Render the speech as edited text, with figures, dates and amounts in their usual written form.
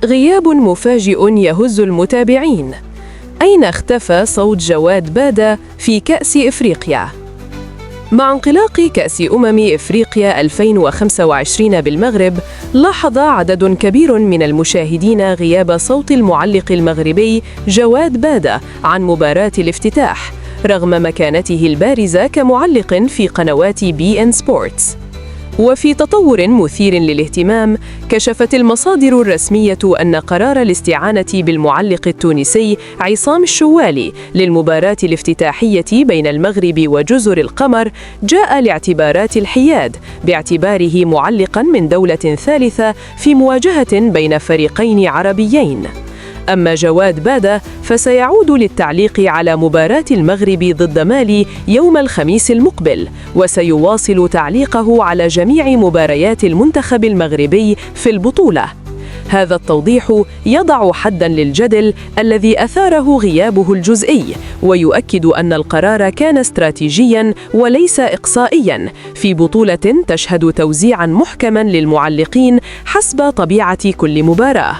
غياب مفاجئ يهز المتابعين. أين اختفى صوت جواد بادة في كأس إفريقيا؟ مع انطلاق كأس إفريقيا 2025 بالمغرب، لاحظ عدد كبير من المشاهدين غياب صوت المعلق المغربي جواد بادة عن مباراة الافتتاح، رغم مكانته البارزة كمعلق في قنوات BN Sports. وفي تطور مثير للاهتمام، كشفت المصادر الرسمية أن قرار الاستعانة بالمعلق التونسي عصام الشوالي للمباراة الافتتاحية بين المغرب وجزر القمر جاء لاعتبارات الحياد، باعتباره معلقاً من دولة ثالثة في مواجهة بين فريقين عربيين. أما جواد بادة فسيعود للتعليق على مباراة المغرب ضد مالي يوم الخميس المقبل، وسيواصل تعليقه على جميع مباريات المنتخب المغربي في البطولة. هذا التوضيح يضع حداً للجدل الذي أثاره غيابه الجزئي، ويؤكد أن القرار كان استراتيجياً وليس إقصائياً في بطولة تشهد توزيعاً محكماً للمعلقين حسب طبيعة كل مباراة.